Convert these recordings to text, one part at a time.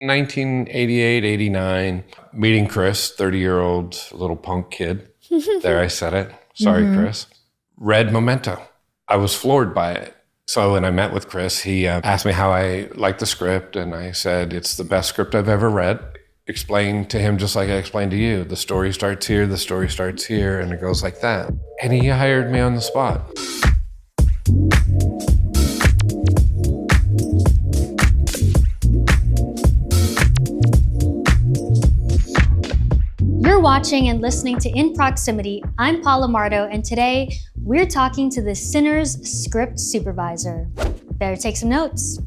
1988, 89, meeting Chris, 30-year-old little punk kid. There, I said it. Sorry, Chris. Read Memento. I was floored by it. So when I met with Chris, he asked me how I liked the script, and I said, it's the best script I've ever read. Explained to him just like I explained to you. The story starts here, the story starts here, and it goes like that. And he hired me on the spot. You're watching and listening to In Proximity. I'm Paula Mardo, and today we're talking to the Sinners script supervisor. Better take some notes.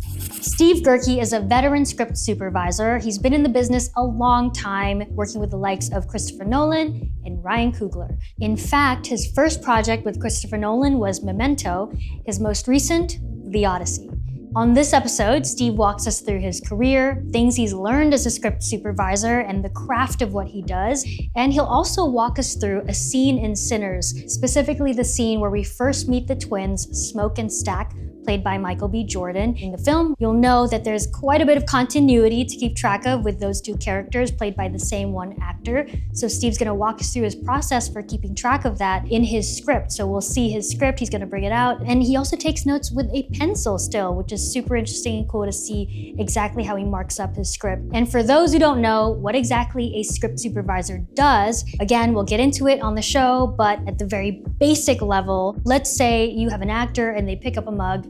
Steve Gehrke is a veteran script supervisor. He's been in the business a long time, working with the likes of Christopher Nolan and Ryan Coogler. In fact, his first project with Christopher Nolan was Memento, his most recent, The Odyssey. On this episode, Steve walks us through his career, things he's learned as a script supervisor, and the craft of what he does. And he'll also walk us through a scene in Sinners, specifically the scene where we first meet the twins, Smoke and Stack, played by Michael B. Jordan. In the film, you'll know that there's quite a bit of continuity to keep track of with those two characters played by the same one actor. So Steve's gonna walk us through his process for keeping track of that in his script. So we'll see his script, he's gonna bring it out, and he also takes notes with a pencil still, which is super interesting and cool to see exactly how he marks up his script. And for those who don't know what exactly a script supervisor does, again, we'll get into it on the show, but at the very basic level, let's say you have an actor and they pick up a mug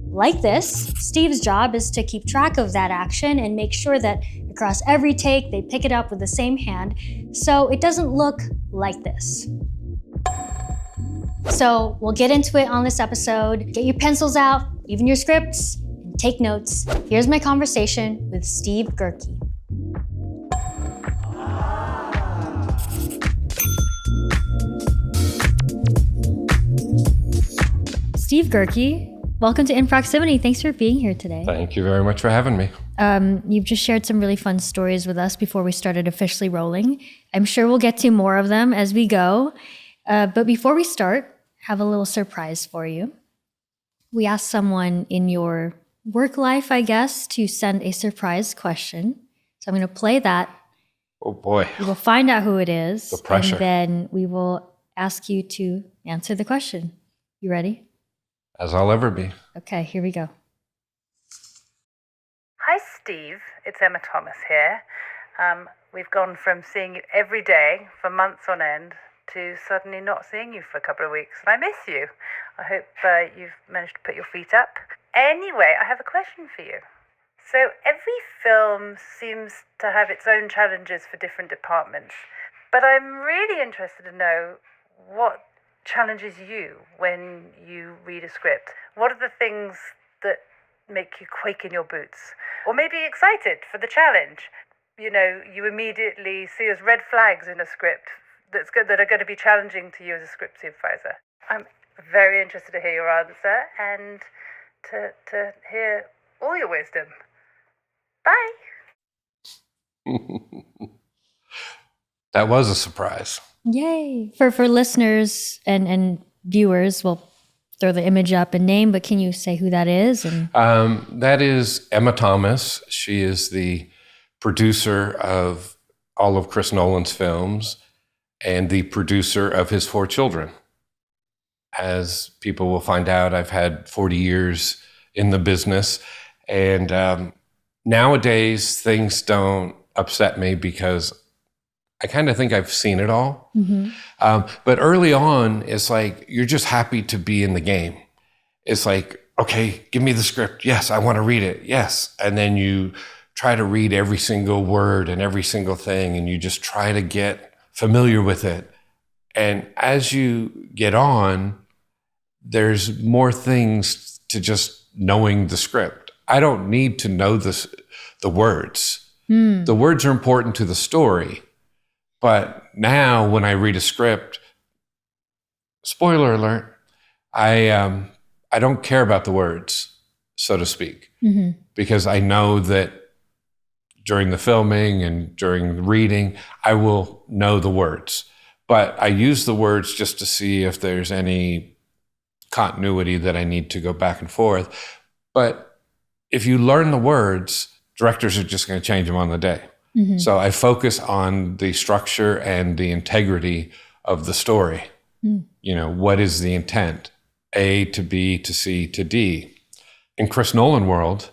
like this. Steve's job is to keep track of that action and make sure that across every take, they pick it up with the same hand, so it doesn't look like this. So we'll get into it on this episode. Get your pencils out, even your scripts, and take notes. Here's my conversation with Steve Gehrke. Steve Gehrke, welcome to In Proximity. Thanks for being here today. Thank you very much for having me. You've just shared some really fun stories with us before we started officially rolling. I'm sure we'll get to more of them as we go. But before we start, have a little surprise for you. We asked someone in your work life, I guess, to send a surprise question. So I'm going to play that. Oh boy. We will find out who it is. The pressure. And then we will ask you to answer the question. You ready? As I'll ever be. Okay, here we go. Hi, Steve. It's Emma Thomas here. We've gone from seeing you every day for months on end to suddenly not seeing you for a couple of weeks. And I miss you. I hope you've managed to put your feet up. Anyway, I have a question for you. So every film seems to have its own challenges for different departments. But I'm really interested to know what challenges you when you read a script. What are the things that make you quake in your boots? Or maybe excited for the challenge? You know, you immediately see as red flags in a script that are going to be challenging to you as a script supervisor. I'm very interested to hear your answer and to hear all your wisdom. Bye. That was a surprise. Yay. For listeners and viewers, we'll throw the image up and name, but can you say who that is? And that is Emma Thomas. She is the producer of all of Chris Nolan's films and the producer of his 4 children. As people will find out, I've had 40 years in the business, and nowadays things don't upset me because I kind of think I've seen it all. But early on, it's like, you're just happy to be in the game. It's like, okay, give me the script. Yes, I want to read it. Yes. And then you try to read every single word and every single thing, and you just try to get familiar with it. And as you get on, there's more things to just knowing the script. I don't need to know the words. The words are important to the story. But now when I read a script, spoiler alert, I don't care about the words, so to speak, because I know that during the filming and during the reading, I will know the words. But I use the words just to see if there's any continuity that I need to go back and forth. But if you learn the words, directors are just going to change them on the day. So I focus on the structure and the integrity of the story. You know, what is the intent? A to B to C to D. In Chris Nolan world,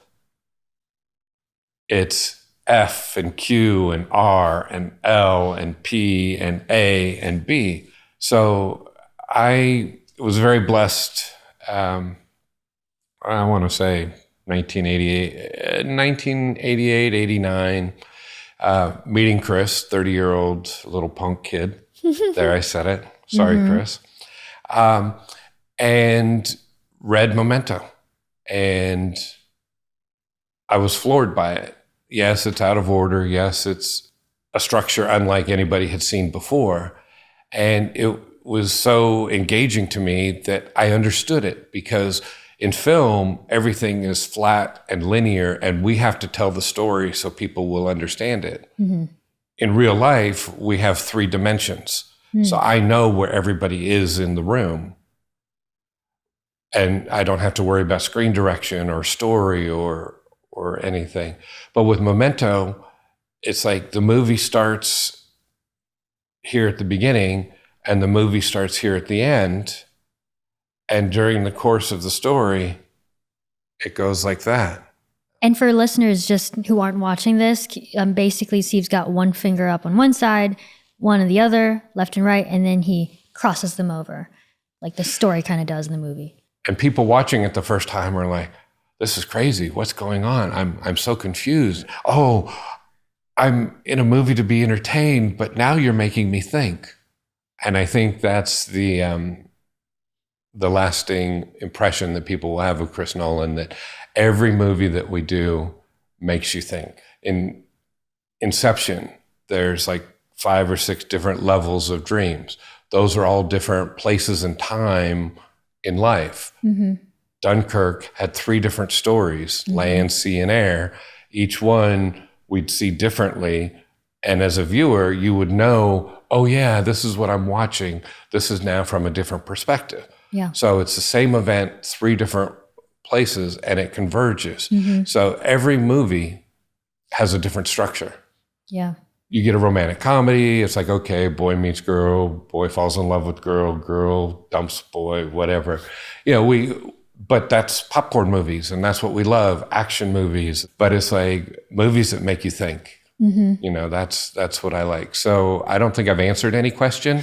it's F and Q and R and L and P and A and B. So I was very blessed. I want to say 1988, 89, meeting Chris, 30-year-old little punk kid. There, I said it. Sorry, Chris. And read Memento. And I was floored by it. Yes, it's out of order. Yes, it's a structure unlike anybody had seen before. And it was so engaging to me that I understood it, because in film, everything is flat and linear, and we have to tell the story so people will understand it. In real life, we have 3 dimensions. So I know where everybody is in the room. And I don't have to worry about screen direction or story or anything. But with Memento, it's like the movie starts here at the beginning and the movie starts here at the end. And during the course of the story, it goes like that. And for listeners just who aren't watching this, basically Steve's got one finger up on one side, one on the other, left and right, and then he crosses them over, like the story kind of does in the movie. And people watching it the first time are like, this is crazy. What's going on? I'm so confused. Oh, I'm in a movie to be entertained, but now you're making me think. And I think that's the lasting impression that people will have of Chris Nolan, that every movie that we do makes you think. In Inception, there's like 5 or 6 different levels of dreams. Those are all different places in time in life. Dunkirk had 3 different stories, land, sea, and air. Each one we'd see differently. And as a viewer, you would know, oh yeah, this is what I'm watching. This is now from a different perspective. Yeah. So it's the same event, 3 different places, and it converges. So every movie has a different structure. Yeah. You get a romantic comedy, it's like, okay, boy meets girl, boy falls in love with girl, girl dumps boy, whatever. You know, but that's popcorn movies, and that's what we love, action movies. But it's like movies that make you think. You know, that's what I like. So I don't think I've answered any question,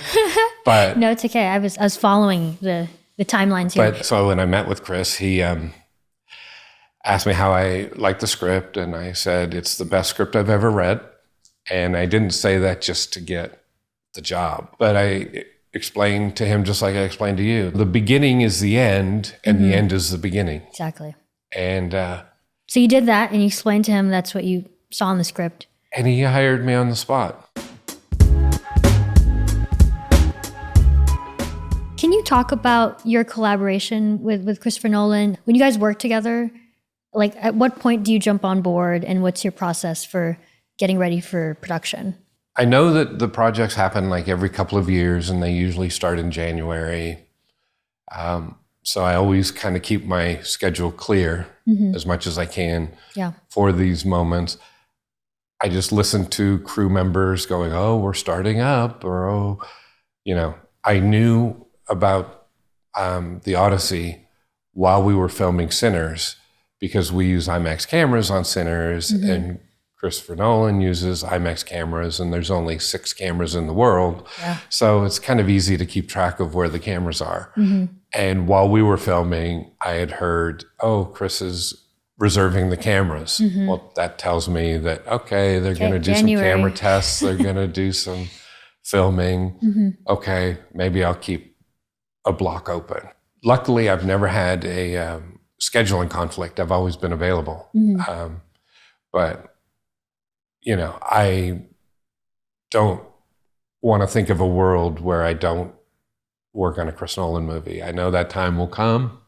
but No, it's okay. I was following the timelines here. But so when I met with Chris, he asked me how I liked the script, and I said, it's the best script I've ever read. And I didn't say that just to get the job, but I explained to him, just like I explained to you, the beginning is the end, and the end is the beginning. Exactly. And so you did that, and you explained to him that's what you saw in the script. And he hired me on the spot. Can you talk about your collaboration with Christopher Nolan? When you guys work together, like at what point do you jump on board, and what's your process for getting ready for production? I know that the projects happen like every couple of years, and they usually start in January. So I always kind of keep my schedule clear as much as I can for these moments. I just listen to crew members going, oh, we're starting up, or, oh, you know, I knew about the Odyssey while we were filming Sinners, because we use IMAX cameras on Sinners, and Christopher Nolan uses IMAX cameras, and there's only 6 cameras in the world. So it's kind of easy to keep track of where the cameras are. And while we were filming, I had heard, oh, Chris is reserving the cameras. Well, that tells me that, okay, they're going to do some camera tests. They're going to do some filming. Okay, maybe I'll keep a block open. Luckily, I've never had a scheduling conflict. I've always been available. But, you know, I don't want to think of a world where I don't work on a Chris Nolan movie. I know that time will come,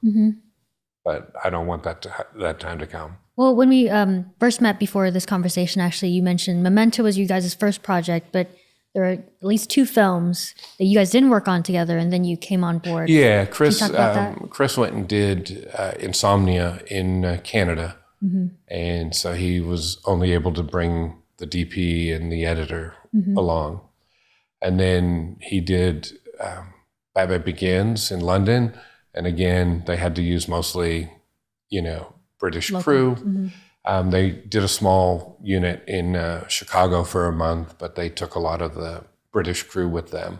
but I don't want that time to come. Well, when we first met before this conversation, actually, you mentioned Memento was you guys' first project, but there are at least 2 films that you guys didn't work on together, and then you came on board. Yeah, Chris Can you talk about that? Chris went and did Insomnia in Canada. And so he was only able to bring the DP and the editor along. And then he did Batman Begins in London. And again, they had to use mostly, British crew. They did a small unit in Chicago for a month, but they took a lot of the British crew with them.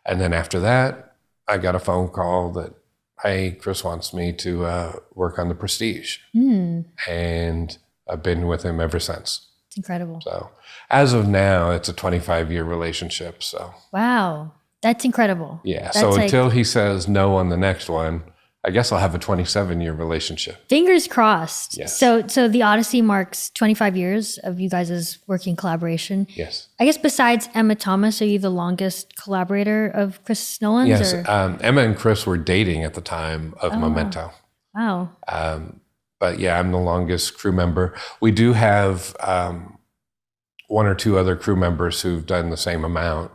And then after that, I got a phone call that, hey, Chris wants me to work on The Prestige. And I've been with him ever since. It's incredible. So as of now, it's a 25-year relationship. So wow, that's incredible. Yeah. That's so until he says no on the next one, I guess I'll have a 27-year relationship. Fingers crossed. Yes. So the Odyssey marks 25 years of you guys' working collaboration. Yes. I guess besides Emma Thomas, are you the longest collaborator of Chris Nolan's? Yes. Emma and Chris were dating at the time of Memento. Wow. But yeah, I'm the longest crew member. We do have one or two other crew members who've done the same amount.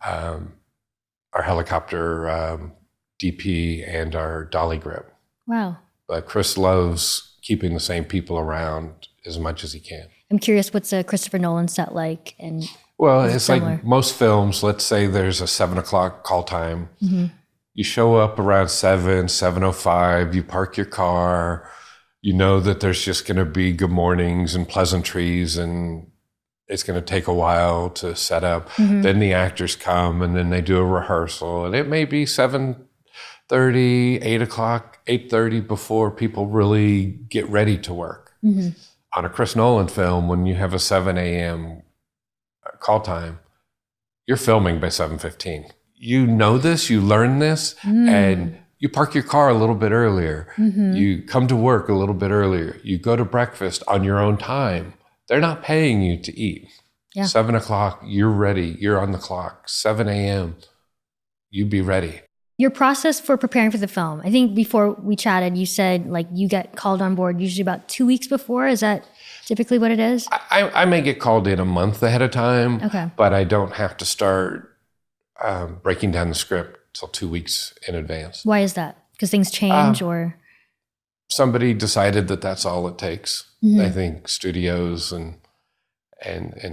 Our helicopter DP and our dolly grip. Wow. But Chris loves keeping the same people around as much as he can. I'm curious, what's a Christopher Nolan set like? And well, it's like most films. Let's say there's a 7 o'clock call time. You show up around 7:05. You park your car. You know that there's just going to be good mornings and pleasantries, and it's going to take a while to set up. Then the actors come, and then they do a rehearsal, and it may be 7:30, 8 o'clock, 8:30 before people really get ready to work. On a Chris Nolan film, when you have a 7 a.m. call time, you're filming by 7:15. You know this, you learn this, and you park your car a little bit earlier. You come to work a little bit earlier. You go to breakfast on your own time. They're not paying you to eat. 7 o'clock, you're ready. You're on the clock. 7 a.m., you be ready. Your process for preparing for the film, I think before we chatted, you said like you get called on board usually about 2 weeks before. Is that typically what it is? I may get called in a month ahead of time, Okay. but I don't have to start breaking down the script till 2 weeks in advance. Why is that? Because things change or? Somebody decided that that's all it takes. I think studios and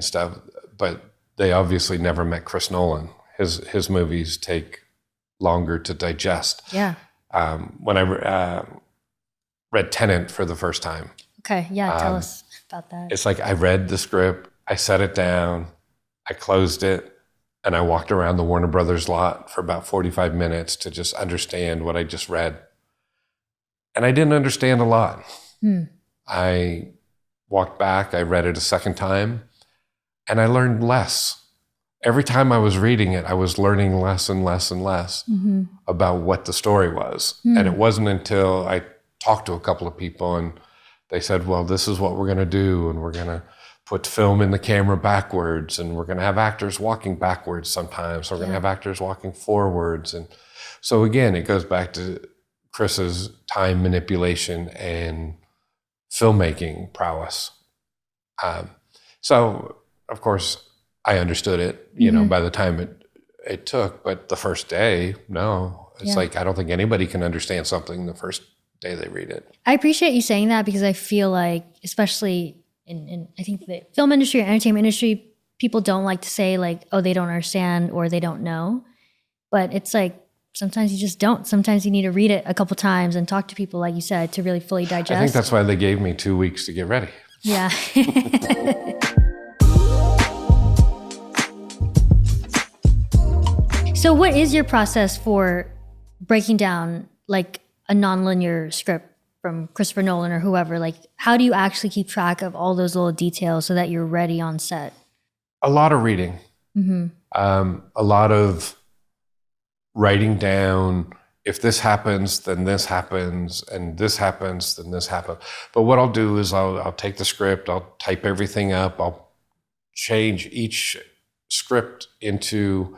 stuff, but they obviously never met Chris Nolan. His movies take longer to digest. Yeah. When I read TENET for the first time. Okay, yeah, tell us about that. It's like I read the script, I set it down, I closed it, and I walked around the Warner Brothers lot for about 45 minutes to just understand what I just read. And I didn't understand a lot. I walked back, I read it a second time, and I learned less. Every time I was reading it, I was learning less and less and less about what the story was. And it wasn't until I talked to a couple of people and they said, well, this is what we're going to do. And we're going to put film in the camera backwards. And we're going to have actors walking backwards sometimes. We're going to have actors walking forwards. And so again, it goes back to Chris's time manipulation and filmmaking prowess. So, of course, I understood it, by the time it took, but the first day, no. It's like, I don't think anybody can understand something the first day they read it. I appreciate you saying that because I feel like, especially in I think the film industry or entertainment industry, people don't like to say like, oh, they don't understand or they don't know. But it's like, sometimes you just don't. Sometimes you need to read it a couple times and talk to people, like you said, to really fully digest. I think that's why they gave me 2 weeks to get ready. Yeah. So what is your process for breaking down like a nonlinear script from Christopher Nolan or whoever? Like, how do you actually keep track of all those little details so that you're ready on set? A lot of reading. A lot of writing down, if this happens, then this happens, and this happens, then this happens. But what I'll do is I'll take the script, I'll type everything up, I'll change each script into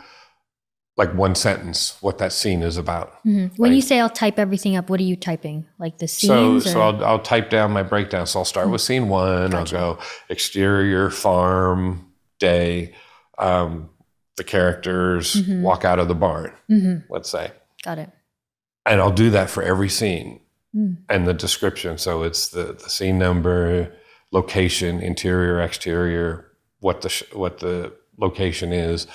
like one sentence, what that scene is about. When you say I'll type everything up, what are you typing? Like the scenes? So I'll type down my breakdown. So I'll start with scene one. Gotcha. I'll go exterior, farm, day. The characters walk out of the barn, let's say. Got it. And I'll do that for every scene. and the description. So it's the scene number, location, interior, exterior, what the location is,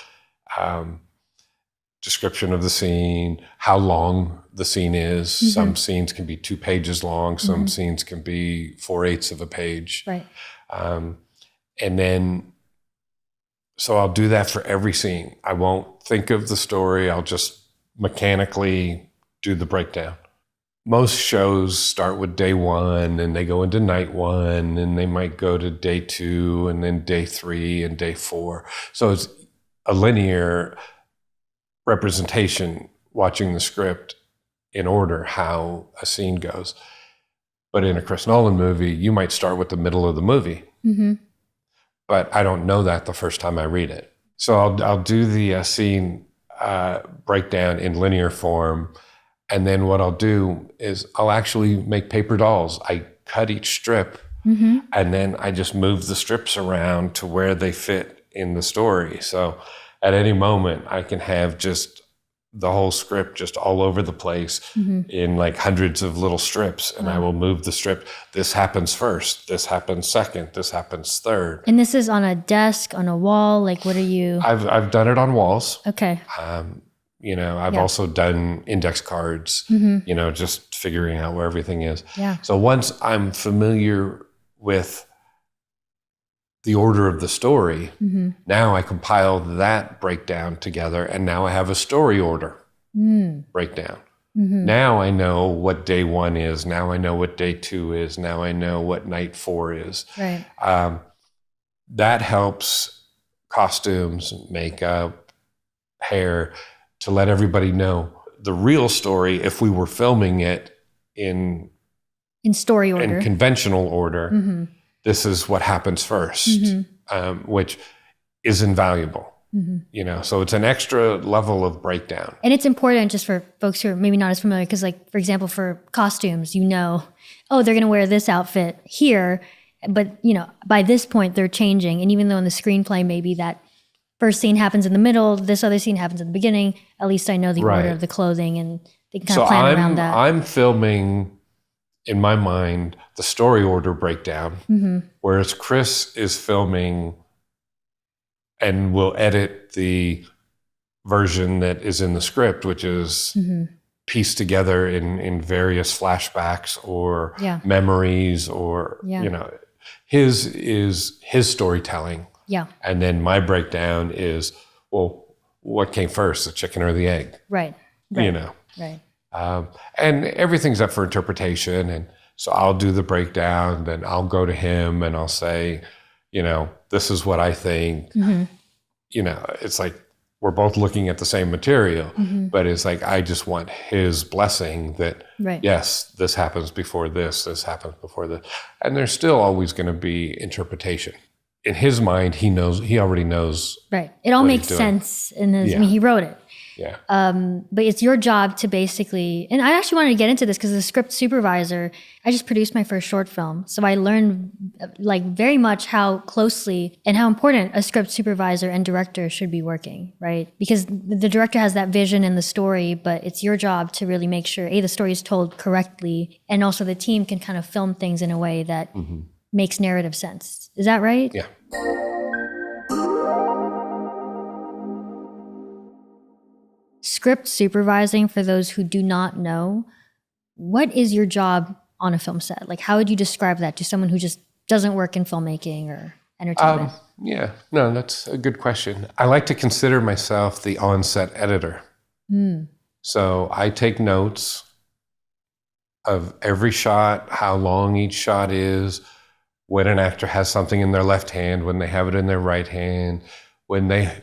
description of the scene, how long the scene is. Some scenes can be 2 pages long. Some scenes can be 4/8 of a page. Right. And then, so I'll do that for every scene. I won't think of the story. I'll just mechanically do the breakdown. Most shows start with day 1 and they go into night 1 and they might go to day 2 and then day 3 and day 4. So it's a linear representation, watching the script in order how a scene goes. But in a Chris Nolan movie, you might start with the middle of the movie. But I don't know that the first time I read it. So I'll do the scene breakdown in linear form. And then what I'll do is I'll actually make paper dolls. I cut each strip and then I just move the strips around to where they fit in the story. So at any moment, I can have just the whole script just all over the place in like hundreds of little strips, and I will move the strip. This happens first. This happens second. This happens third. And this is on a desk, on a wall. Like, what are you? I've done it on walls. Okay. You know, I've also done index cards. You know, just figuring out where everything is. Yeah. So once I'm familiar with the order of the story, now I compile that breakdown together, and now I have a story order breakdown. Now I know what day 1 is. Now I know what day 2 is. Now I know what night 4 is. Right. That helps costumes, makeup, hair, to let everybody know the real story. If we were filming it in story order, in conventional order, this is what happens first, which is invaluable. You know, so it's an extra level of breakdown. And it's important just for folks who are maybe not as familiar, because like, for example, for costumes, you know, oh, they're going to wear this outfit here, but you know, by this point they're changing. And even though in the screenplay, maybe that first scene happens in the middle, this other scene happens in the beginning, at least I know the order of the clothing, and they can kind of plan around that. I'm filming, in my mind, the story order breakdown, whereas Chris is filming and will edit the version that is in the script, which is pieced together in various flashbacks or memories, or, you know, his is his storytelling. Yeah. And then my breakdown is, well, what came first, the chicken or the egg? Right. You know. Right. And everything's up for interpretation. And so I'll do the breakdown, then I'll go to him and I'll say, you know, this is what I think. You know, it's like we're both looking at the same material, but it's like I just want his blessing that, yes, this happens before this happens before this. And there's still always going to be interpretation. In his mind, he already knows. Right. It all makes sense in his, I mean, he wrote it. Yeah. But it's your job to basically, and I actually wanted to get into this because as a script supervisor, I just produced my first short film. So I learned like very much how closely and how important a script supervisor and director should be working, right? Because the director has that vision in the story, but it's your job to really make sure, A, the story is told correctly, and also the team can kind of film things in a way that makes narrative sense. Is that right? Yeah. Script supervising, for those who do not know, what is your job on a film set? Like, how would you describe that to someone who just doesn't work in filmmaking or entertainment? Yeah, no, that's a good question. I like to consider myself the on-set editor. So I take notes of every shot, how long each shot is, when an actor has something in their left hand, when they have it in their right hand, when they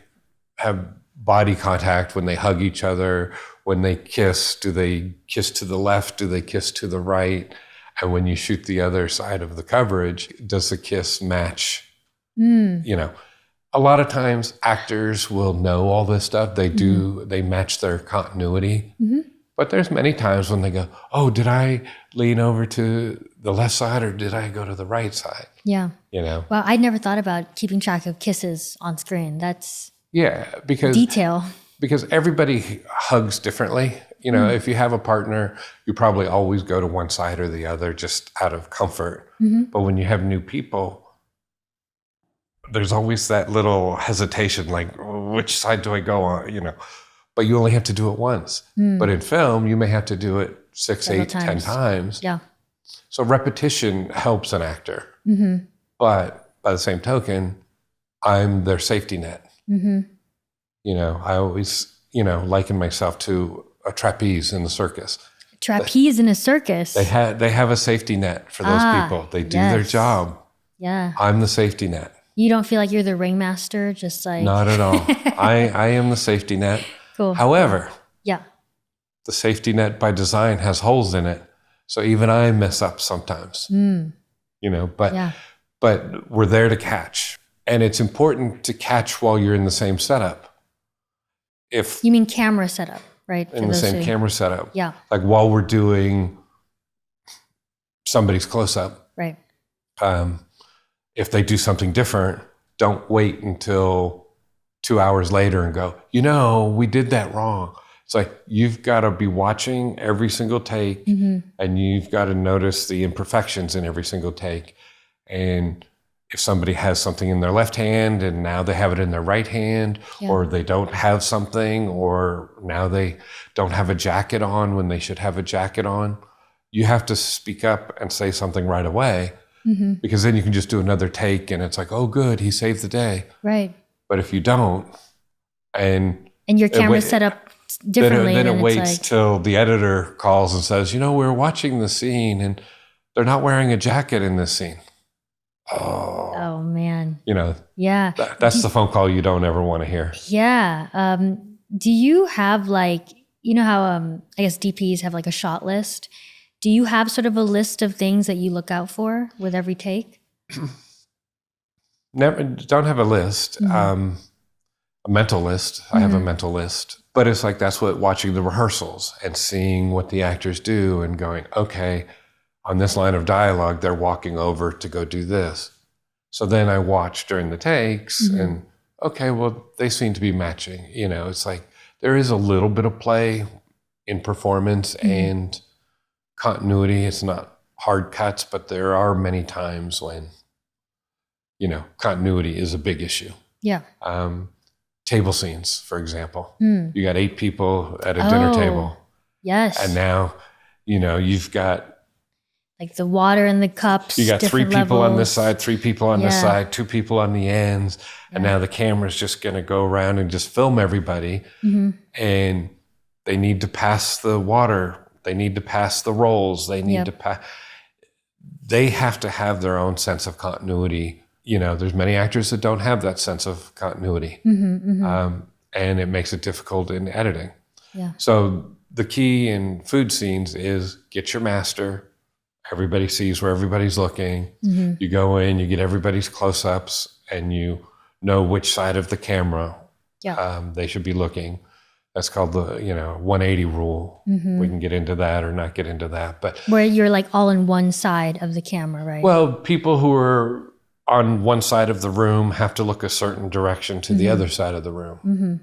have body contact, when they hug each other, when they kiss, do they kiss to the left, do they kiss to the right? And when you shoot the other side of the coverage, does the kiss match? You know, a lot of times actors will know all this stuff. They do, they match their continuity. But there's many times when they go, oh, did I lean over to the left side or did I go to the right side? Yeah. You know? Well, I'd never thought about keeping track of kisses on screen. That's because detail. Because everybody hugs differently. You know, if you have a partner, you probably always go to one side or the other just out of comfort. But when you have new people, there's always that little hesitation, like, which side do I go on, you know? But you only have to do it once. But in film, you may have to do it 6, Several 8, 10 times. Yeah. So repetition helps an actor. But by the same token, I'm their safety net. You know, I always, you know, liken myself to a trapeze in the circus. Trapeze in a circus. They have a safety net for those people. They do their job. Yeah. I'm the safety net. You don't feel like you're the ringmaster, just like... Not at all. I am the safety net. Cool. However, yeah, the safety net by design has holes in it. So even I mess up sometimes, you know, but we're there to catch. And it's important to catch while you're in the same setup. If you mean camera setup, right? In the same camera setup. Yeah. Like while we're doing somebody's close-up. Right. If they do something different, don't wait until 2 hours later and go, you know, we did that wrong. It's like, you've got to be watching every single take and you've got to notice the imperfections in every single take. And if somebody has something in their left hand and now they have it in their right hand, or they don't have something, or now they don't have a jacket on when they should have a jacket on, you have to speak up and say something right away. Because then you can just do another take and it's like, oh, good, he saved the day. Right. But if you don't, and your camera's set up differently, then it waits till the editor calls and says, you know, we're watching the scene and they're not wearing a jacket in this scene. Oh man. You know, yeah. That's the phone call you don't ever want to hear. Yeah. Do you have like, you know how I guess DPs have like a shot list? Do you have sort of a list of things that you look out for with every take? Never, don't have a list. A mental list. I have a mental list. But it's like, that's what watching the rehearsals and seeing what the actors do and going, okay, on this line of dialogue, they're walking over to go do this. So then I watch during the takes and, okay, well, they seem to be matching. You know, it's like there is a little bit of play in performance and continuity. It's not hard cuts, but there are many times when, you know, continuity is a big issue. Yeah. Table scenes, for example. You got 8 people at a dinner table. Yes. And now, you know, you've got like the water in the cups. You got 3 people levels. on this side, 3 people on this side, 2 people on the ends. And now the camera's just going to go around and just film everybody. And they need to pass the water. They need to pass the rolls. They need to pass. They have to have their own sense of continuity. You know, there's many actors that don't have that sense of continuity. And it makes it difficult in editing. So the key in food scenes is get your master. Everybody sees where everybody's looking. You go in, you get everybody's close-ups, and you know which side of the camera they should be looking. That's called the, you know, 180 rule. We can get into that or not get into that. But where you're like all on one side of the camera, right? Well, people who are on one side of the room have to look a certain direction to the other side of the room.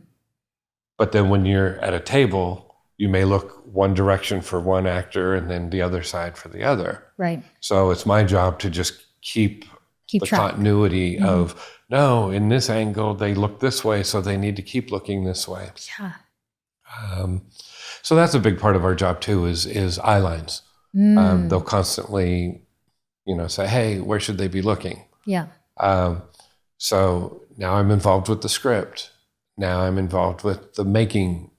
But then when you're at a table, you may look one direction for one actor and then the other side for the other. Right. So it's my job to just keep the track. Continuity of, no, in this angle, they look this way, so they need to keep looking this way. Yeah. So that's a big part of our job too, is eyelines. They'll constantly, you know, say, hey, where should they be looking? Yeah. So now I'm involved with the script. Now I'm involved with the making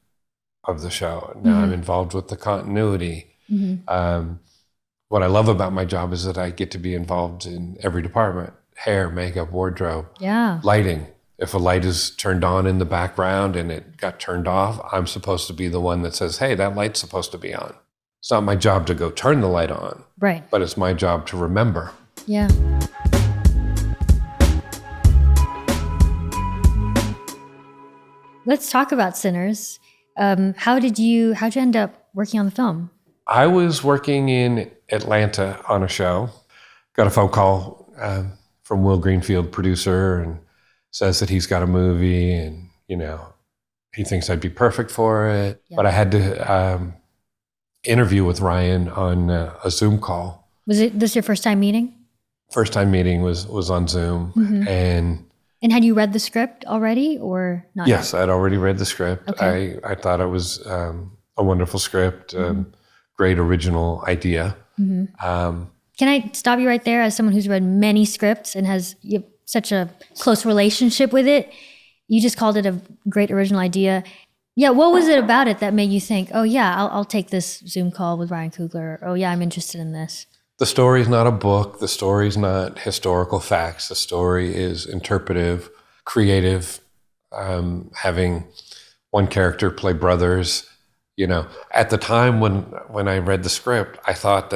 of the show. Now I'm involved with the continuity. What I love about my job is that I get to be involved in every department: hair, makeup, wardrobe, lighting. If a light is turned on in the background and it got turned off, I'm supposed to be the one that says, hey, that light's supposed to be on. It's not my job to go turn the light on, but it's my job to remember. Yeah. Let's talk about Sinners. How'd you end up working on the film? I was working in Atlanta on a show. Got a phone call from Will Greenfield, producer, and says that he's got a movie, and, you know, He thinks I'd be perfect for it. Yeah. But I had to interview with Ryan on a Zoom call. Was this your first time meeting? First time meeting was on Zoom. Mm-hmm. And had you read the script already or not? Yes, I'd already read the script. Okay. I thought it was a wonderful script, great original idea. Mm-hmm. Can I stop you right there? As someone who's read many scripts and has such a close relationship with it, you just called it a great original idea. Yeah, what was it about it that made you think, oh yeah, I'll take this Zoom call with Ryan Coogler. Oh yeah, I'm interested in this. The story is not a book. The story is not historical facts. The story is interpretive, creative, having one character play brothers. You know, at the time when I read the script, I thought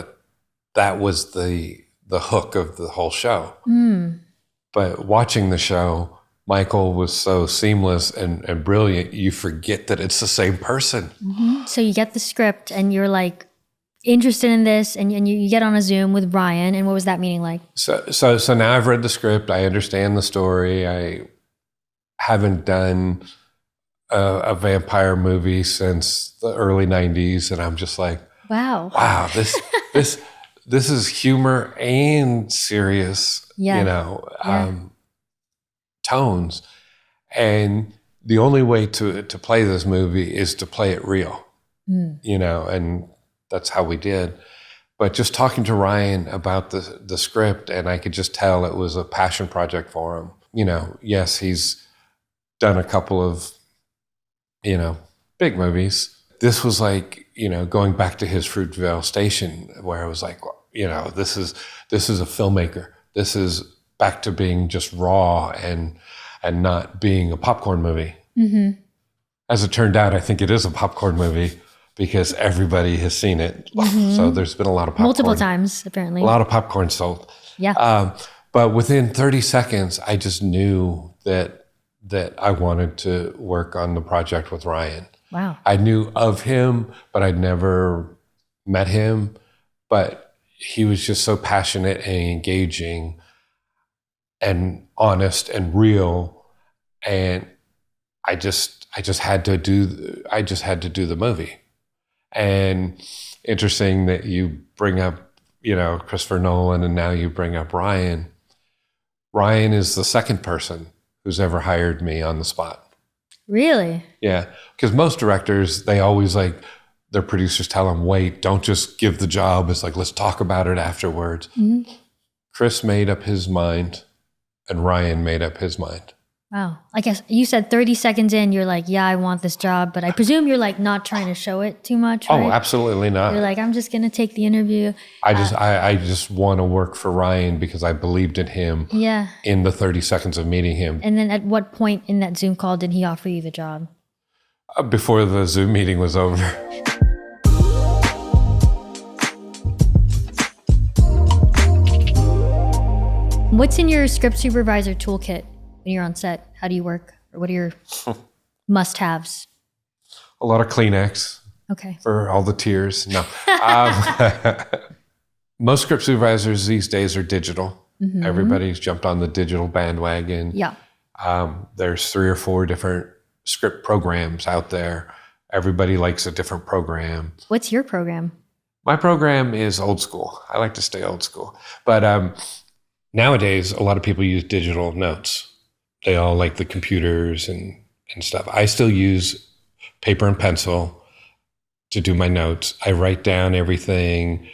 that was the hook of the whole show. But watching the show, Michael was so seamless and brilliant, you forget that it's the same person. Mm-hmm. So you get the script and you're like interested in this, and you get on a Zoom with Ryan, and what was that meeting like? So now I've read the script, I understand the story. I haven't done a vampire movie since the early 90s, and I'm just like, wow, this is humor and serious, tones. And the only way to play this movie is to play it real, and that's how we did. But just talking to Ryan about the script, and I could just tell it was a passion project for him. Yes, he's done a couple of, big movies. This was like, going back to his Fruitvale Station, where I was like, this is a filmmaker. This is back to being just raw and not being a popcorn movie. Mm-hmm. As it turned out, I think it is a popcorn movie because everybody has seen it. Mm-hmm. So there's been a lot of popcorn. Multiple times, apparently. A lot of popcorn sold. Yeah. But within 30 seconds, I just knew that I wanted to work on the project with Ryan. Wow. I knew of him, but I'd never met him. But he was just so passionate and engaging and honest and real. And I just had to do the movie. And interesting that you bring up, Christopher Nolan, and now you bring up Ryan. Ryan is the second person who's ever hired me on the spot. Really? Yeah, because most directors, they always their producers tell them, wait, don't just give the job. It's like, let's talk about it afterwards. Mm-hmm. Chris made up his mind and Ryan made up his mind. Wow. I guess you said 30 seconds in, you're like, yeah, I want this job. But I presume you're not trying to show it too much, right? Oh, absolutely not. You're like, I'm just going to take the interview. I just want to work for Ryan because I believed in him in the 30 seconds of meeting him. And then at what point in that Zoom call did he offer you the job? Before the Zoom meeting was over. What's in your script supervisor toolkit when you're on set? How do you work? Or what are your must-haves? A lot of Kleenex. Okay. For all the tears. No. Most script supervisors these days are digital. Mm-hmm. Everybody's jumped on the digital bandwagon. Yeah. There's 3 or 4 different script programs out there. Everybody likes a different program. What's your program? My program is old school. I like to stay old school. But nowadays, a lot of people use digital notes. They all like the computers and stuff. I still use paper and pencil to do my notes. I write down everything,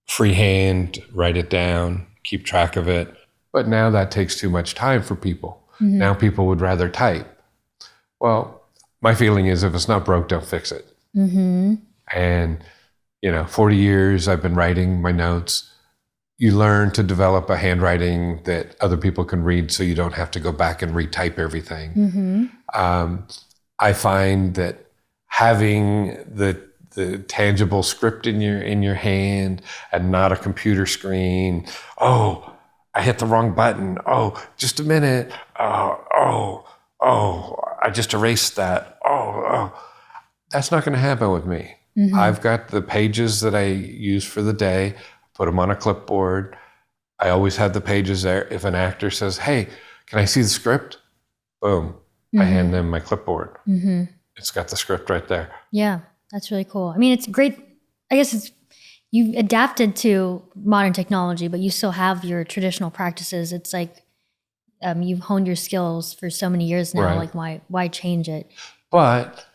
freehand, write it down, keep track of it. But now that takes too much time for people. Mm-hmm. Now people would rather type. Well, my feeling is if it's not broke, don't fix it. Mm-hmm. And, 40 years I've been writing my notes. You learn to develop a handwriting that other people can read so you don't have to go back and retype everything. Mm-hmm. I find that having the tangible script in your hand and not a computer screen. Oh, I hit the wrong button. Oh, just a minute. Oh, I just erased that. Oh. That's not going to happen with me. Mm-hmm. I've got the pages that I use for the day, put them on a clipboard. I always have the pages there. If an actor says, hey, can I see the script? Boom. I hand them my clipboard. It's got the script right there. Yeah, that's really cool. I mean, it's great. I guess you've adapted to modern technology, but you still have your traditional practices. It's like you've honed your skills for so many years now. Right. Like, why change it? But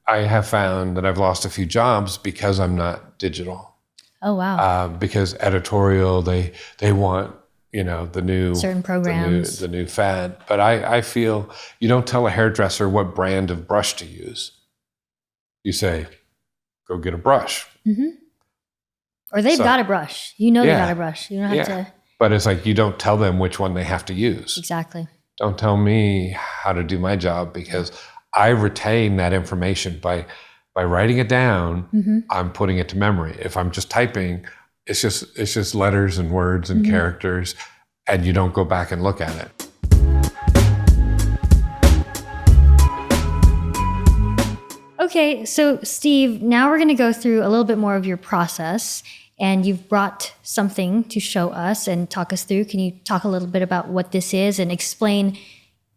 I have found that I've lost a few jobs because I'm not digital. Oh, wow. Because editorial, they want, the new certain programs, the new fad. But I feel you don't tell a hairdresser what brand of brush to use. You say, go get a brush. Or they've got a brush. They got a brush. You don't have to. But it's like you don't tell them which one they have to use. Exactly. Don't tell me how to do my job because I retain that information by writing it down. I'm putting it to memory. If I'm just typing, it's just letters and words and characters, and you don't go back and look at it. Okay, so Steve, now we're going to go through a little bit more of your process, and you've brought something to show us and talk us through. Can you talk a little bit about what this is and explain,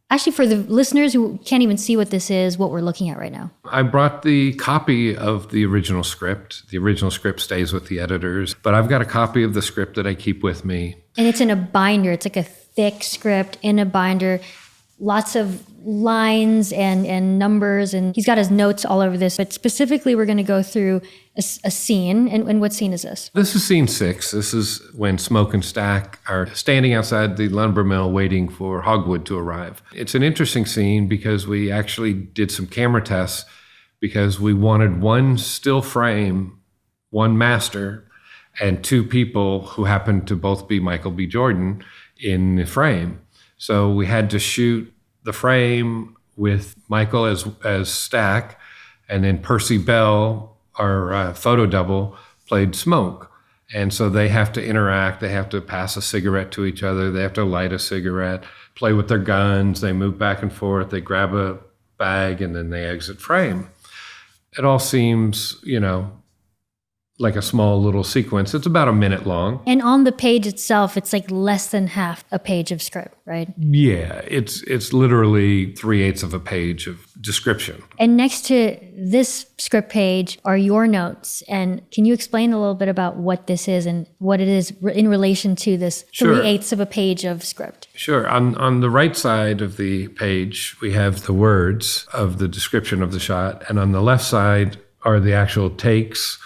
actually for the listeners who can't even see what this is, what we're looking at right now? I brought the copy of the original script. The original script stays with the editors, but I've got a copy of the script that I keep with me. And it's in a binder. It's like a thick script in a binder. Lots of lines and numbers, and he's got his notes all over this. But specifically, we're going to go through a scene. And what scene is this? This is scene 6. This is when Smoke and Stack are standing outside the lumber mill waiting for Hogwood to arrive. It's an interesting scene because we actually did some camera tests because we wanted one still frame, one master, and 2 people who happened to both be Michael B. Jordan in the frame. So we had to shoot the frame with Michael as Stack, and then Percy Bell, our photo double, played Smoke. And so they have to interact. They have to pass a cigarette to each other. They have to light a cigarette, play with their guns. They move back and forth. They grab a bag, and then they exit frame. It all seems, like a small little sequence. It's about a minute long. And on the page itself, it's like less than half a page of script, right? Yeah, it's literally 3/8 of a page of description. And next to this script page are your notes. And can you explain a little bit about what this is and what it is in relation to this 3/8 of a page of script? Sure. On the right side of the page, we have the words of the description of the shot. And on the left side are the actual takes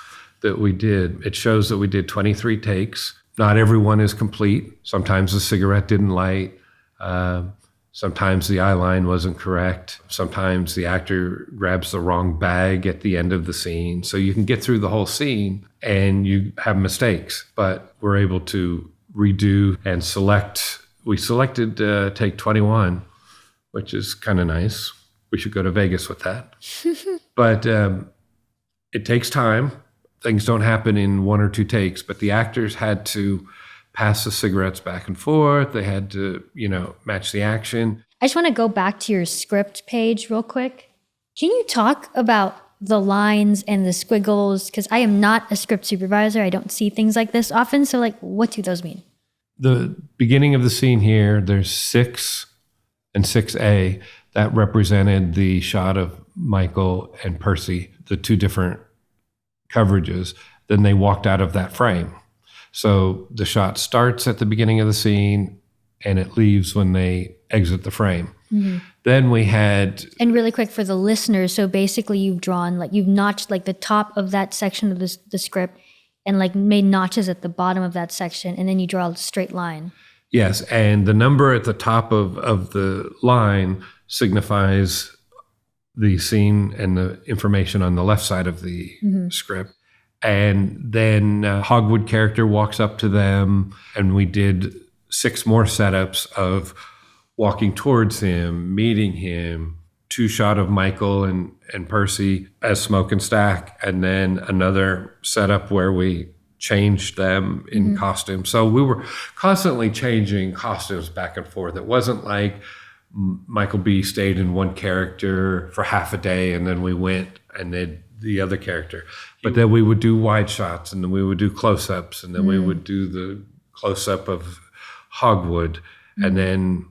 that we did. It shows that we did 23 takes. Not everyone is complete. Sometimes the cigarette didn't light. Sometimes the eyeline wasn't correct. Sometimes the actor grabs the wrong bag at the end of the scene. So you can get through the whole scene and you have mistakes, but we're able to redo and select. We selected take 21, which is kind of nice. We should go to Vegas with that. But it takes time. Things don't happen in 1 or 2 takes, but the actors had to pass the cigarettes back and forth. They had to, match the action. I just want to go back to your script page real quick. Can you talk about the lines and the squiggles? Because I am not a script supervisor. I don't see things like this often. So what do those mean? The beginning of the scene here, there's 6 and 6A. That represented the shot of Michael and Percy, the 2 different coverages. Then they walked out of that frame. So the shot starts at the beginning of the scene and it leaves when they exit the frame. Then we had... And really quick for the listeners, so basically you've drawn, you've notched the top of that section of the script and made notches at the bottom of that section, and then you draw a straight line. Yes, and the number at the top of the line signifies the scene and the information on the left side of the script. And then Hogwood character walks up to them, and we did 6 more setups of walking towards him, meeting him, 2 shot of Michael and Percy as Smoke and Stack, and then another setup where we changed them in costume. So we were constantly changing costumes back and forth. It wasn't like Michael B. stayed in one character for half a day and then we went and did the other character. But then we would do wide shots and then we would do close-ups and then we would do the close-up of Hogwood. And then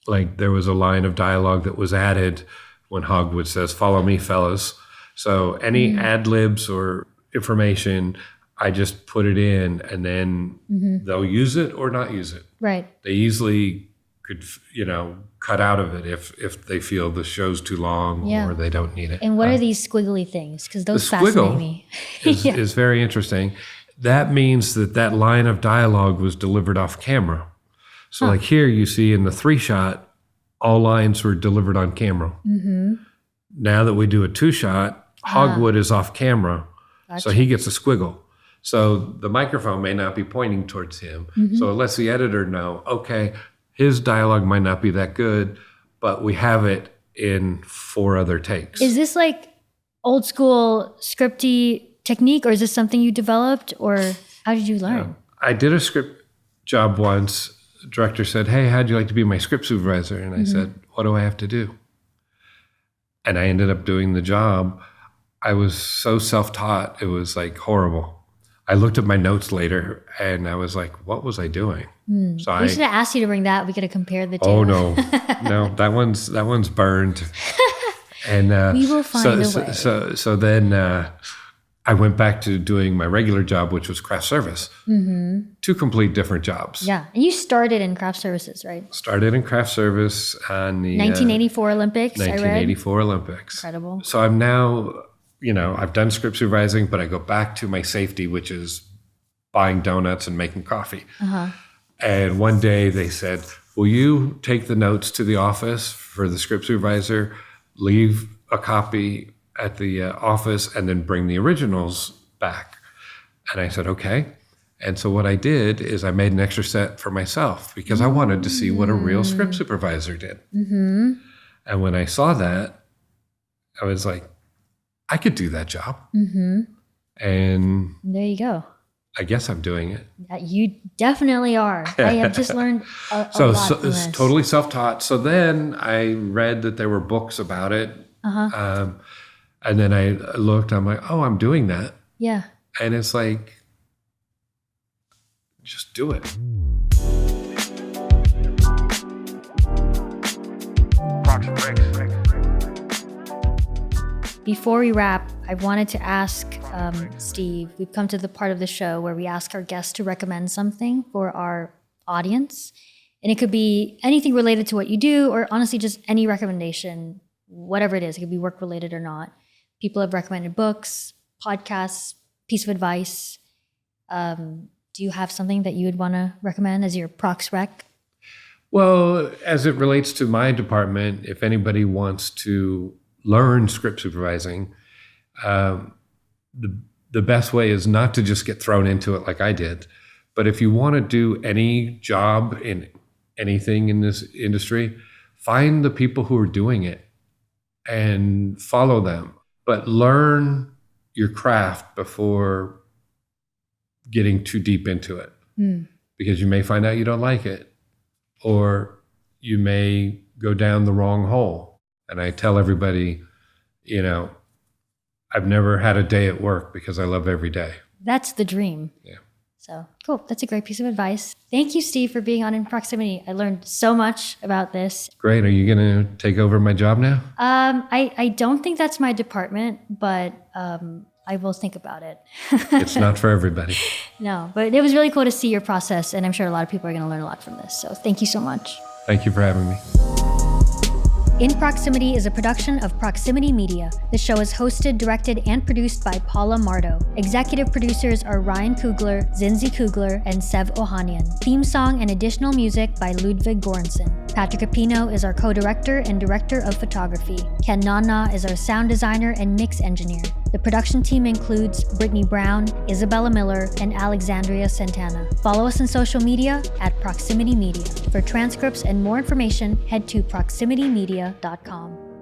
Like there was a line of dialogue that was added when Hogwood says, "Follow me, fellas." So any ad libs or information, I just put it in, and then they'll use it or not use it. Right. They easily could, cut out of it if they feel the show's too long or they don't need it. And what are these squiggly things? Because those the fascinate squiggle me. is very interesting. That means that line of dialogue was delivered off camera. So like here you see in the 3-shot, all lines were delivered on camera. Now that we do a 2-shot, Hogwood is off camera. So he gets a squiggle. So the microphone may not be pointing towards him. So it lets the editor know, okay, his dialogue might not be that good, but we have it in 4 other takes. Is this like old school scripty technique, or is this something you developed, or how did you learn? I did a script job once. The director said, "Hey, how'd you like to be my script supervisor?" And I said, "What do I have to do?" And I ended up doing the job. I was so self-taught, it was like horrible. I looked at my notes later and I was like, what was I doing? So We should have asked you to bring that. We could have compared the two. Oh no, that one's burned. And we will find a way. So then I went back to doing my regular job, which was craft service. 2 complete different jobs. Yeah, and you started in craft services, right? Started in craft service on the 1984 Olympics. 1984 Olympics. Incredible. So I'm now, I've done script supervising, but I go back to my safety, which is buying donuts and making coffee. And one day they said, "Will you take the notes to the office for the script supervisor, leave a copy at the office, and then bring the originals back?" And I said, okay. And so what I did is I made an extra set for myself because I wanted to see what a real script supervisor did. And when I saw that, I was like, I could do that job. And there you go. I guess I'm doing it. You definitely are. I have just learned a lot from this. It's totally self-taught. So then I read that there were books about it. And then I looked, I'm like, oh, I'm doing that. Yeah. And it's like, just do it. Prox Recs. Before we wrap, I wanted to ask Steve, we've come to the part of the show where we ask our guests to recommend something for our audience. And it could be anything related to what you do, or honestly, just any recommendation, whatever it is. It could be work related or not. People have recommended books, podcasts, piece of advice. Do you have something that you would want to recommend as your Prox Rec? Well, as it relates to my department, if anybody wants to learn script supervising, the best way is not to just get thrown into it like I did. But if you want to do any job in anything in this industry, find the people who are doing it and follow them. But learn your craft before getting too deep into it. Because you may find out you don't like it, or you may go down the wrong hole. And I tell everybody, I've never had a day at work because I love every day. That's the dream. Yeah. So cool. That's a great piece of advice. Thank you, Steve, for being on In Proximity. I learned so much about this. Great. Are you going to take over my job now? I don't think that's my department, but I will think about it. It's not for everybody. No, but it was really cool to see your process, and I'm sure a lot of people are going to learn a lot from this. So thank you so much. Thank you for having me. In Proximity is a production of Proximity Media. The show is hosted, directed, and produced by Paula Mardo. Executive producers are Ryan Coogler, Zinzi Coogler, and Sev Ohanian. Theme song and additional music by Ludwig Göransson. Patrick Apino is our co-director and director of photography. Ken Nana is our sound designer and mix engineer. The production team includes Brittany Brown, Isabella Miller, and Alexandria Santana. Follow us on social media at Proximity Media. For transcripts and more information, head to proximitymedia.com.